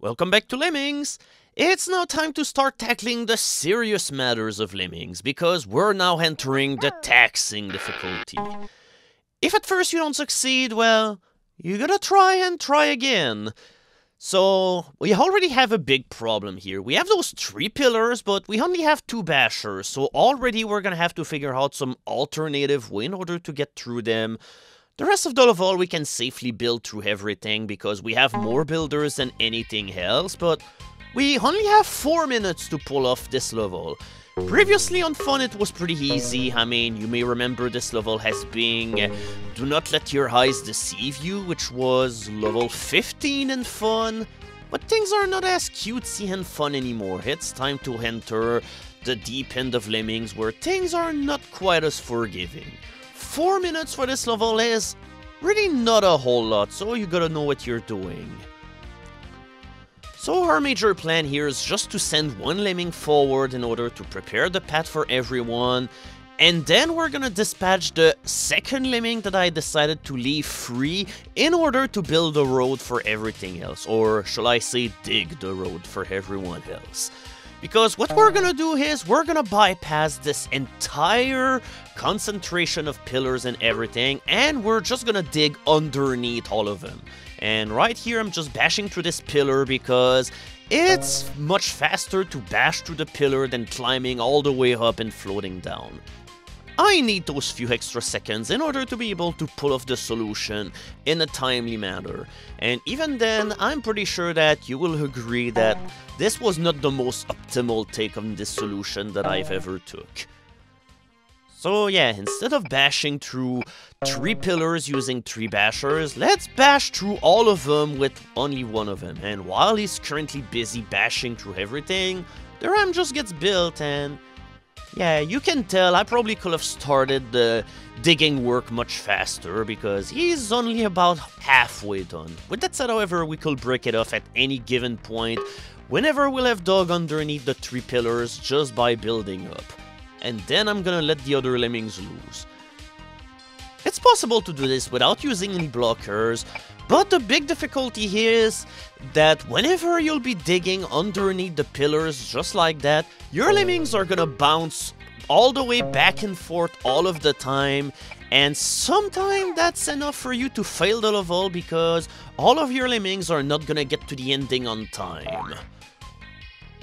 Welcome back to Lemmings! It's now time to start tackling the serious matters of Lemmings, because we're now entering the taxing difficulty. If at first you don't succeed, well, you gotta try and try again. So, we already have a big problem here. We have those 3 pillars, but we only have 2 bashers, so already we're gonna have to figure out some alternative way in order to get through them. The rest of the level we can safely build through everything because we have more builders than anything else, but we only have 4 minutes to pull off this level. Previously on Fun it was pretty easy. I mean, you may remember this level as being Do Not Let Your Eyes Deceive You, which was level 15 in Fun. But things are not as cutesy and fun anymore. It's time to enter the deep end of Lemmings where things are not quite as forgiving. 4 minutes for this level is really not a whole lot, so you gotta know what you're doing. So our major plan here is just to send 1 lemming forward in order to prepare the path for everyone, and then we're gonna dispatch the 2nd lemming that I decided to leave free in order to build a road for everything else, or shall I say dig the road for everyone else. Because what we're gonna do is, we're gonna bypass this entire concentration of pillars and everything, and we're just gonna dig underneath all of them. And right here, I'm just bashing through this pillar because it's much faster to bash through the pillar than climbing all the way up and floating down. I need those few extra seconds in order to be able to pull off the solution in a timely manner. And even then, I'm pretty sure that you will agree that this was not the most optimal take on this solution that I've ever took. So yeah, instead of bashing through 3 pillars using 3 bashers, let's bash through all of them with only 1 of them. And while he's currently busy bashing through everything, the ram just gets built, and yeah, you can tell I probably could have started the digging work much faster because he's only about halfway done. With that said, however, we could break it off at any given point whenever we'll have dug underneath the 3 pillars just by building up. And then I'm gonna let the other lemmings loose. It's possible to do this without using any blockers, but the big difficulty here is that whenever you'll be digging underneath the pillars just like that, your lemmings are gonna bounce all the way back and forth all of the time, and sometimes that's enough for you to fail the level because all of your lemmings are not gonna get to the ending on time.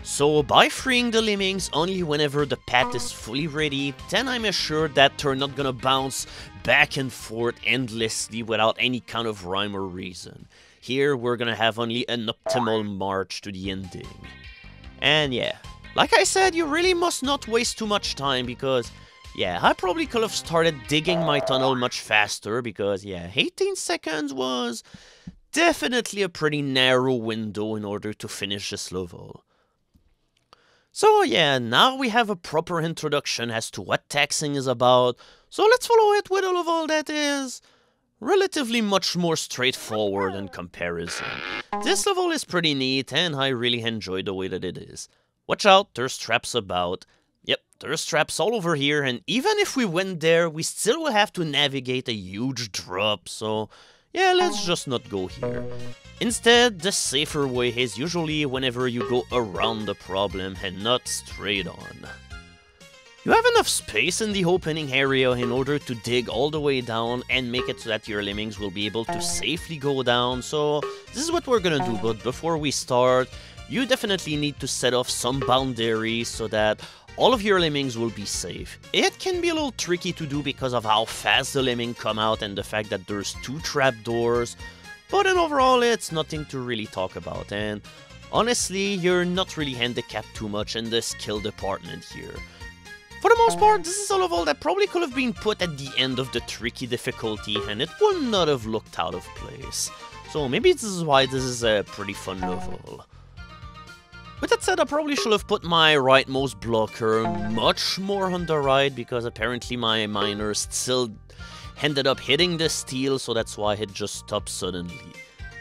So by freeing the lemmings only whenever the path is fully ready, then I'm assured that they're not gonna bounce back and forth endlessly without any kind of rhyme or reason. Here we're gonna have only an optimal march to the ending. And yeah, like I said, you really must not waste too much time because, yeah, I probably could have started digging my tunnel much faster because, yeah, 18 seconds was definitely a pretty narrow window in order to finish this level. So yeah, now we have a proper introduction as to what taxing is about, so let's follow it with a level that is relatively much more straightforward in comparison. This level is pretty neat and I really enjoy the way that it is. Watch out, there's traps about. Yep, there's traps all over here, and even if we went there, we still will have to navigate a huge drop, so yeah, let's just not go here. Instead, the safer way is usually whenever you go around the problem and not straight on. You have enough space in the opening area in order to dig all the way down and make it so that your lemmings will be able to safely go down, so this is what we're gonna do, but before we start, you definitely need to set off some boundaries so that all of your lemmings will be safe. It can be a little tricky to do because of how fast the lemming come out and the fact that there's 2 trapdoors, but in overall it's nothing to really talk about, and honestly, you're not really handicapped too much in the skill department here. For the most part, this is a level that probably could have been put at the end of the tricky difficulty and it would not have looked out of place. So maybe this is why this is a pretty fun level. With that said, I probably should have put my rightmost blocker much more on the right because apparently my miner still ended up hitting the steel, so that's why it just stopped suddenly.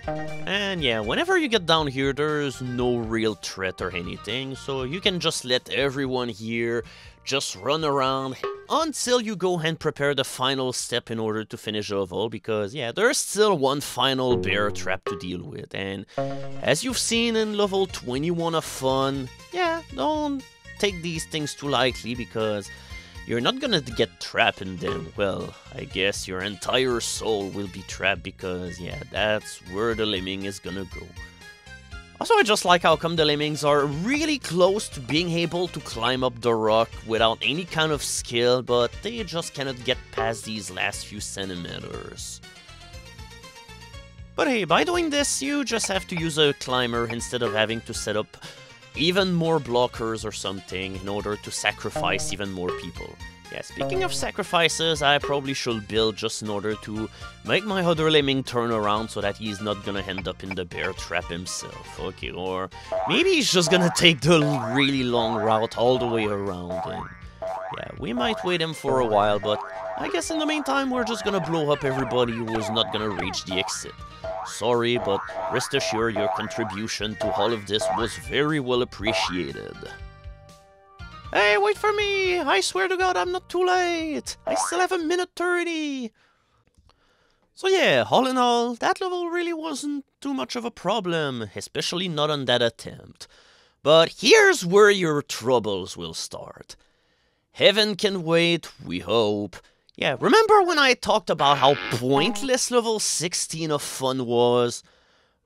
And yeah, whenever you get down here, there's no real threat or anything, so you can just let everyone here just run around, until you go and prepare the final step in order to finish the level, because yeah, there's still one final bear trap to deal with, and as you've seen in level 21 of Fun, yeah, don't take these things too lightly, because you're not gonna get trapped in them. Well, I guess your entire soul will be trapped, because yeah, that's where the lemming is gonna go. Also, I just like how come the lemmings are really close to being able to climb up the rock without any kind of skill, but they just cannot get past these last few centimeters. But hey, by doing this, you just have to use a climber instead of having to set up even more blockers or something in order to sacrifice even more people. Yeah, speaking of sacrifices, I probably should build just in order to make my other lemming turn around so that he's not gonna end up in the bear trap himself. Okay, or maybe he's just gonna take the really long route all the way around. And yeah, we might wait him for a while, but I guess in the meantime we're just gonna blow up everybody who is not gonna reach the exit. Sorry, but rest assured your contribution to all of this was very well appreciated. Hey, wait for me! I swear to God, I'm not too late! I still have a minute 30! So yeah, all in all, that level really wasn't too much of a problem, especially not on that attempt. But here's where your troubles will start. Heaven can wait, we hope. Yeah, remember when I talked about how pointless level 16 of Fun was?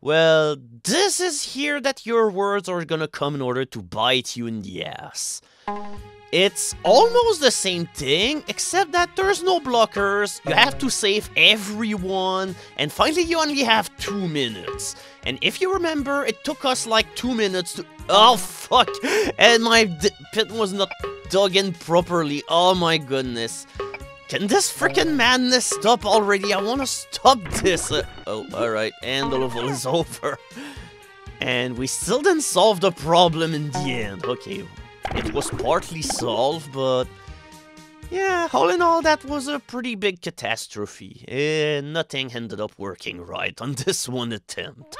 Well, this is here that your words are gonna come in order to bite you in the ass. It's almost the same thing, except that there's no blockers, you have to save everyone, and finally you only have 2 minutes. And if you remember, it took us like 2 minutes to— oh fuck! And my pit was not dug in properly, oh my goodness. Can this freaking madness stop already? I wanna stop this! Oh, alright, and the level is over. And we still didn't solve the problem in the end. Okay, it was partly solved, but yeah, all in all, that was a pretty big catastrophe. Nothing ended up working right on this one attempt.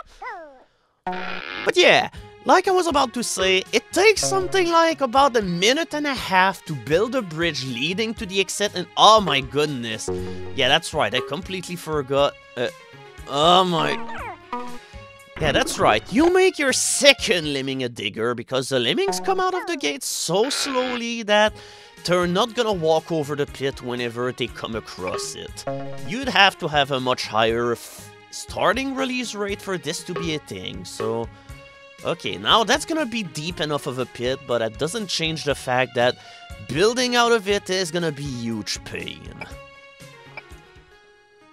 But yeah, like I was about to say, it takes something like about a minute and a half to build a bridge leading to the exit, and oh my goodness. Yeah, that's right, I completely forgot. Oh my... yeah, that's right, you make your second lemming a digger, because the lemmings come out of the gate so slowly that they're not gonna walk over the pit whenever they come across it. You'd have to have a much higher starting release rate for this to be a thing, so... okay, now that's gonna be deep enough of a pit, but that doesn't change the fact that building out of it is gonna be huge pain.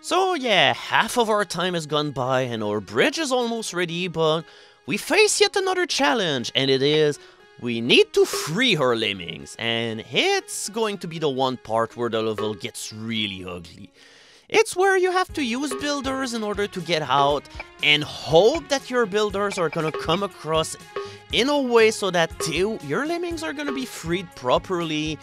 So yeah, half of our time has gone by and our bridge is almost ready, but we face yet another challenge, and it is we need to free our lemmings, and it's going to be the one part where the level gets really ugly. It's where you have to use builders in order to get out and hope that your builders are gonna come across in a way so that your lemmings are gonna be freed properly.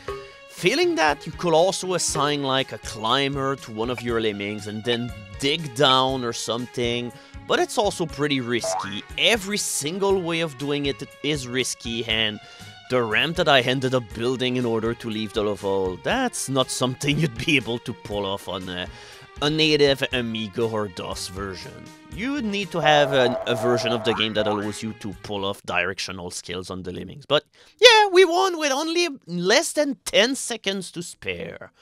Feeling that you could also assign like a climber to one of your lemmings and then dig down or something, but it's also pretty risky. Every single way of doing it is risky, and the ramp that I ended up building in order to leave the level, that's not something you'd be able to pull off on a native Amiga or DOS version. You would need to have a version of the game that allows you to pull off directional skills on the lemmings. But yeah, we won with only less than 10 seconds to spare.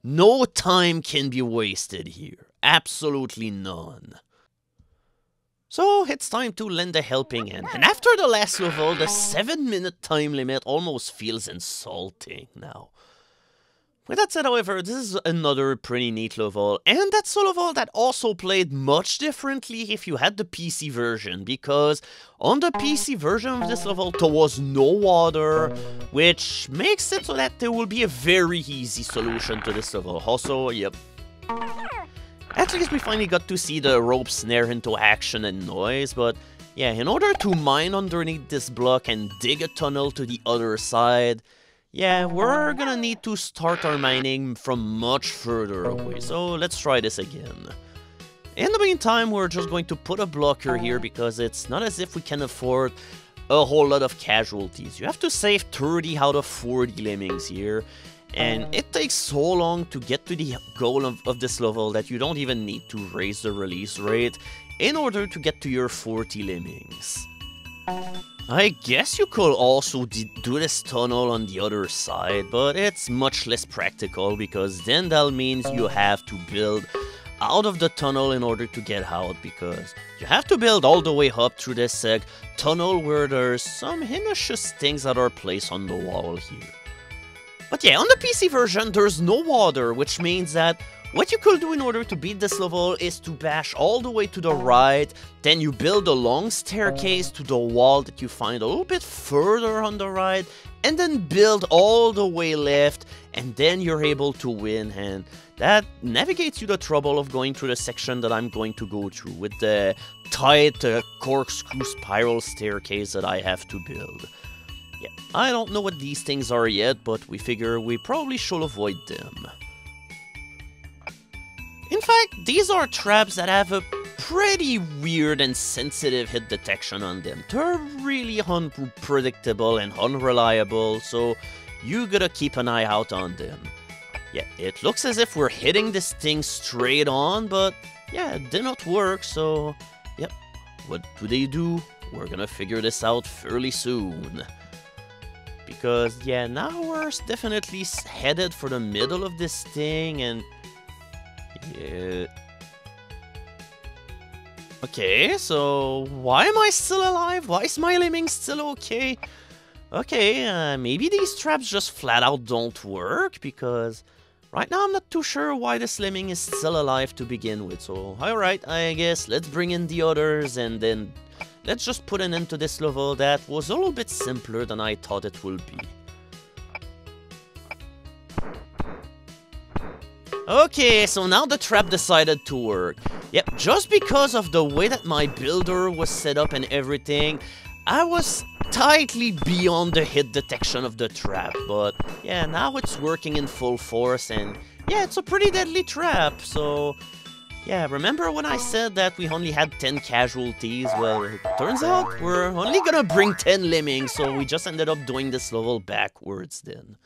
No time can be wasted here. Absolutely none. So it's time to lend a helping hand. And after the last level, the 7-minute time limit almost feels insulting now. With that said, however, this is another pretty neat level, and that's a level that also played much differently if you had the PC version, because on the PC version of this level there was no water, which makes it so that there will be a very easy solution to this level. Also, yep, at least we finally got to see the rope snare into action and noise, but yeah, in order to mine underneath this block and dig a tunnel to the other side, yeah, we're gonna need to start our mining from much further away, so let's try this again. In the meantime, we're just going to put a blocker here because it's not as if we can afford a whole lot of casualties. You have to save 30 out of 40 lemmings here, And it takes so long to get to the goal of this level that you don't even need to raise the release rate in order to get to your 40 lemmings. I guess you could also do this tunnel on the other side, but it's much less practical because then that means you have to build out of the tunnel in order to get out, because you have to build all the way up through this tunnel where there's some heinous things that are placed on the wall here. But yeah, on the PC version there's no water, which means that what you could do in order to beat this level is to bash all the way to the right, then you build a long staircase to the wall that you find a little bit further on the right, and then build all the way left, and then you're able to win, and that navigates you the trouble of going through the section that I'm going to go through with the tight corkscrew spiral staircase that I have to build. Yeah, I don't know what these things are yet, but we figure we probably should avoid them. In fact, these are traps that have a pretty weird and sensitive hit detection on them. They're really unpredictable and unreliable, so you gotta keep an eye out on them. Yeah, it looks as if we're hitting this thing straight on, but yeah, it did not work, so yep. What do? We're gonna figure this out fairly soon. Because yeah, now we're definitely headed for the middle of this thing, and yeah. Okay, so why am I still alive? Why is my lemming still okay? Okay, maybe these traps just flat out don't work, because right now I'm not too sure why this lemming is still alive to begin with. So, alright, I guess let's bring in the others, and then let's just put an end to this level that was a little bit simpler than I thought it would be. Okay, so now the trap decided to work. Yep, just because of the way that my builder was set up and everything, I was tightly beyond the hit detection of the trap. But yeah, now it's working in full force, and yeah, it's a pretty deadly trap. So yeah, remember when I said that we only had 10 casualties? Well, it turns out we're only gonna bring 10 lemmings, so we just ended up doing this level backwards then.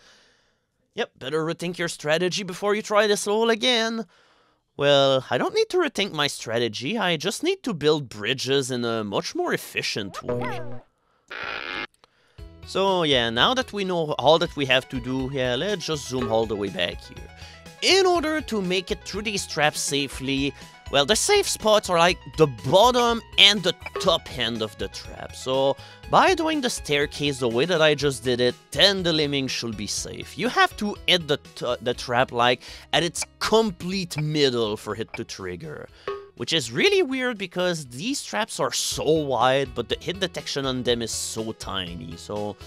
Yep, better rethink your strategy before you try this level again. Well, I don't need to rethink my strategy, I just need to build bridges in a much more efficient way. So yeah, now that we know all that we have to do, yeah, let's just zoom all the way back here. In order to make it through these traps safely, well, the safe spots are like the bottom and the top end of the trap. So by doing the staircase the way that I just did it, then the lemming should be safe. You have to hit the trap like at its complete middle for it to trigger. Which is really weird because these traps are so wide, but the hit detection on them is so tiny. So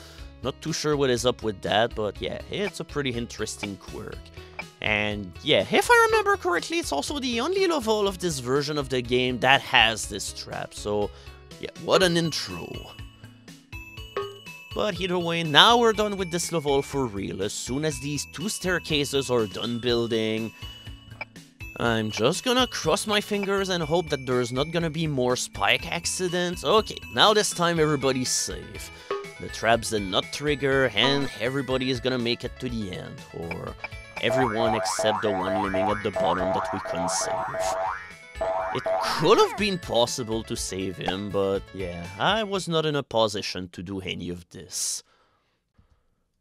not too sure what is up with that, but yeah, it's a pretty interesting quirk. And yeah, if I remember correctly, it's also the only level of this version of the game that has this trap. So yeah, what an intro. But either way, now we're done with this level for real. As soon as these two staircases are done building, I'm just gonna cross my fingers and hope that there's not gonna be more spike accidents. Okay, now this time everybody's safe. The traps did not trigger and everybody is gonna make it to the end. Or everyone except the one lemming at the bottom that we couldn't save. It could have been possible to save him, but yeah, I was not in a position to do any of this.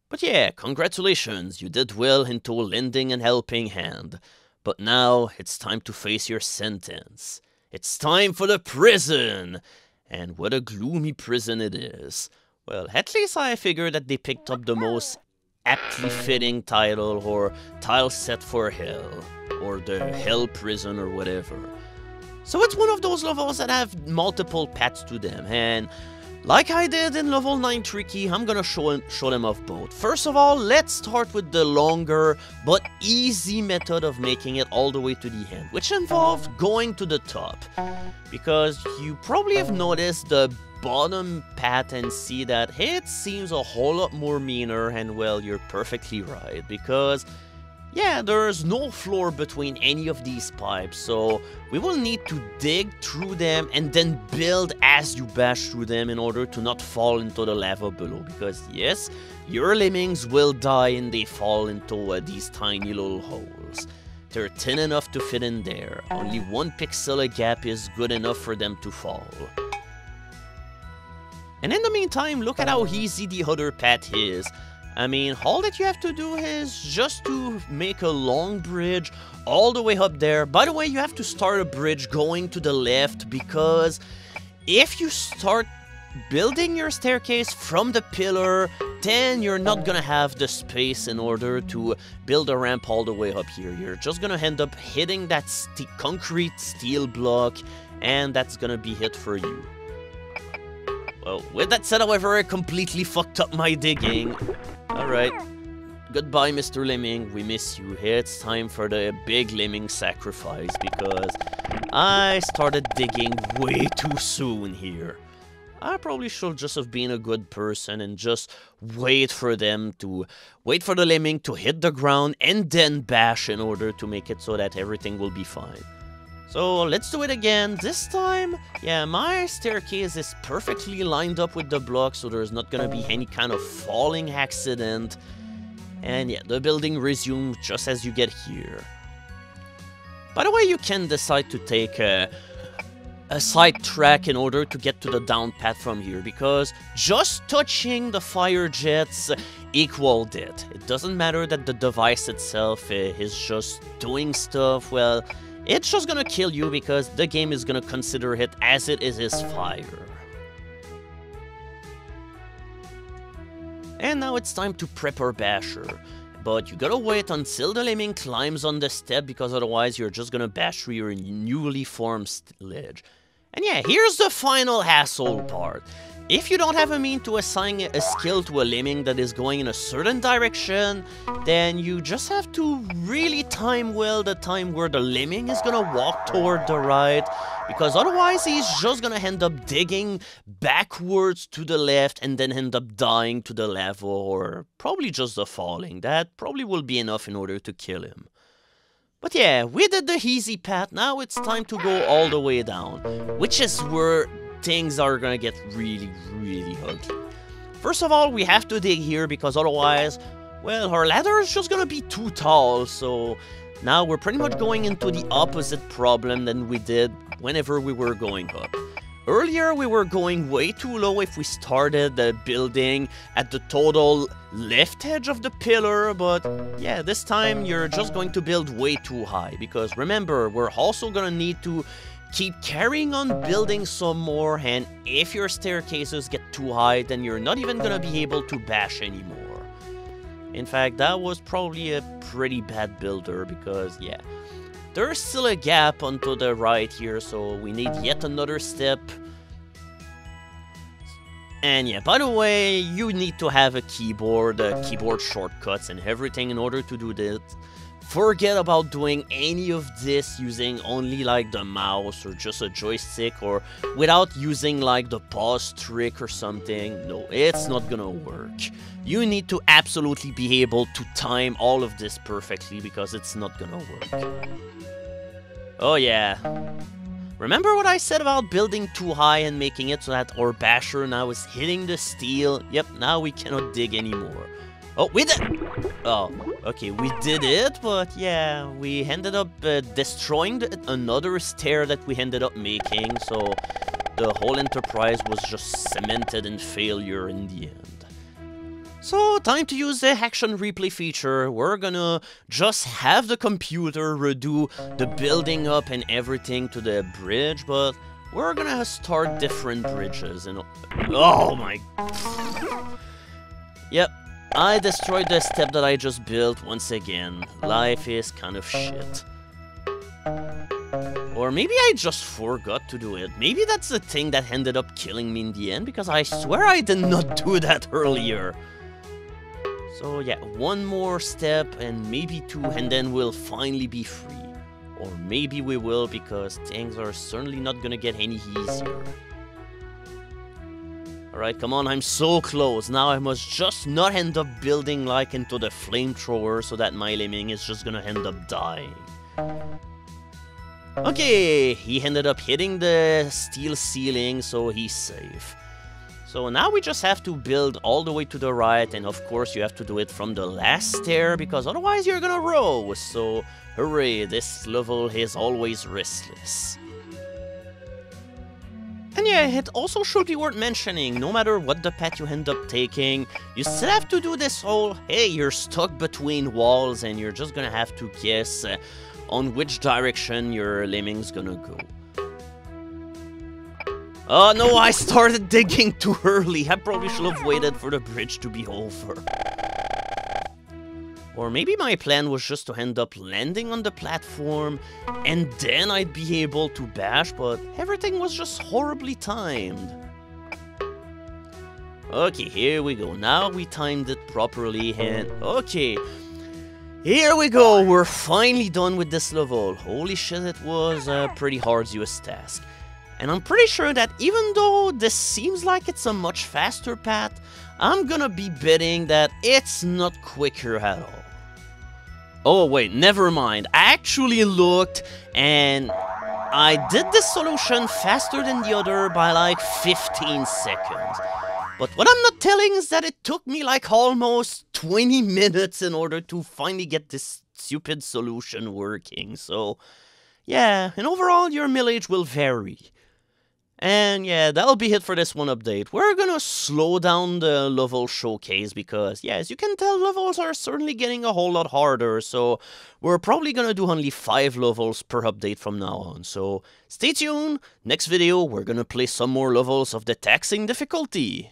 But yeah, congratulations, you did well into lending a helping hand. But now, it's time to face your sentence. It's time for the prison! And what a gloomy prison it is. Well, at least I figured that they picked up the most aptly fitting title or tile set for hell. Or the hell prison or whatever. So it's one of those levels that have multiple paths to them, and like I did in level 9 Tricky, I'm gonna show them off both. First of all, let's start with the longer but easy method of making it all the way to the end, which involves going to the top. Because you probably have noticed the bottom path and see that it seems a whole lot more meaner, and well, you're perfectly right, because yeah, there's no floor between any of these pipes, so we will need to dig through them and then build as you bash through them in order to not fall into the lava below, because yes, your lemmings will die and they fall into these tiny little holes. They're thin enough to fit in there. Only 1 pixel a gap is good enough for them to fall. And in the meantime, look at how easy the other path is. I mean, all that you have to do is just to make a long bridge all the way up there. By the way, you have to start a bridge going to the left, because if you start building your staircase from the pillar, then you're not gonna have the space in order to build a ramp all the way up here. You're just gonna end up hitting that concrete steel block, and that's gonna be it for you. Well, with that said, however, I completely fucked up my digging. Alright. Goodbye, Mr. Lemming. We miss you. It's time for the big lemming sacrifice, because I started digging way too soon here. I probably should just have been a good person and just wait for the lemming to hit the ground and then bash in order to make it so that everything will be fine. So let's do it again. This time, yeah, my staircase is perfectly lined up with the block, so there's not gonna be any kind of falling accident. And yeah, the building resumes just as you get here. By the way, you can decide to take a side track in order to get to the down path from here, because just touching the fire jets equaled it. It doesn't matter that the device itself is just doing stuff, well, it's just gonna kill you because the game is gonna consider it as it is fire. And now it's time to prep our basher. But you gotta wait until the lemming climbs on the step, because otherwise you're just gonna bash through your newly formed ledge. And yeah, here's the final hassle part. If you don't have a mean to assign a skill to a lemming that is going in a certain direction, then you just have to really time well the time where the lemming is gonna walk toward the right, because otherwise he's just gonna end up digging backwards to the left and then end up dying to the lava, or probably just the falling. That probably will be enough in order to kill him. But yeah, we did the easy path. Now it's time to go all the way down, which is where things are gonna get really, really ugly. First of all, we have to dig here, because otherwise, well, our ladder is just gonna be too tall, so now we're pretty much going into the opposite problem than we did whenever we were going up. Earlier, we were going way too low if we started the building at the total left edge of the pillar, but yeah, this time you're just going to build way too high, because remember, we're also gonna need to keep carrying on building some more, and if your staircases get too high, then you're not even gonna be able to bash anymore. In fact, that was probably a pretty bad builder, because yeah, there's still a gap onto the right here, so we need yet another step. And yeah, by the way, you need to have a keyboard shortcuts and everything in order to do this. Forget about doing any of this using only like the mouse or just a joystick, or without using like the pause trick or something. No, it's not gonna work. You need to absolutely be able to time all of this perfectly, because it's not gonna work. Oh yeah. Remember what I said about building too high and making it so that our basher now is hitting the steel? Yep, now we cannot dig anymore. Oh, we did! Oh, okay, we did it, but yeah, we ended up destroying another stair that we ended up making, so the whole enterprise was just cemented in failure in the end. So, time to use the action replay feature. We're gonna just have the computer redo the building up and everything to the bridge, but we're gonna start different bridges and... Oh my... Yep. I destroyed the step that I just built once again. Life is kind of shit. Or maybe I just forgot to do it. Maybe that's the thing that ended up killing me in the end, because I swear I did not do that earlier. So yeah, one more step and maybe two, and then we'll finally be free. Or maybe we will, because things are certainly not gonna get any easier. Alright, come on, I'm so close. Now I must just not end up building like into the flamethrower so that my lemming is just gonna end up dying. Okay, he ended up hitting the steel ceiling, so he's safe. So now we just have to build all the way to the right, and of course you have to do it from the last stair, because otherwise you're gonna row. So, hooray, this level is always restless. And yeah, it also should be worth mentioning, no matter what the path you end up taking, you still have to do this whole, hey, you're stuck between walls and you're just gonna have to guess on which direction your lemming's gonna go. Oh no, I started digging too early. I probably should have waited for the bridge to be over. Or maybe my plan was just to end up landing on the platform, and then I'd be able to bash, but everything was just horribly timed. Okay, here we go. Now we timed it properly, and okay. Here we go. We're finally done with this level. Holy shit, it was a pretty arduous task. And I'm pretty sure that even though this seems like it's a much faster path, I'm gonna be betting that it's not quicker at all. Oh wait, never mind. I actually looked and I did this solution faster than the other by like 15 seconds. But what I'm not telling is that it took me like almost 20 minutes in order to finally get this stupid solution working. So yeah, and overall your millage will vary. And yeah, that'll be it for this one update. We're gonna slow down the level showcase because, yeah, as you can tell, levels are certainly getting a whole lot harder, so we're probably gonna do only 5 levels per update from now on. So stay tuned, next video we're gonna play some more levels of the taxing difficulty.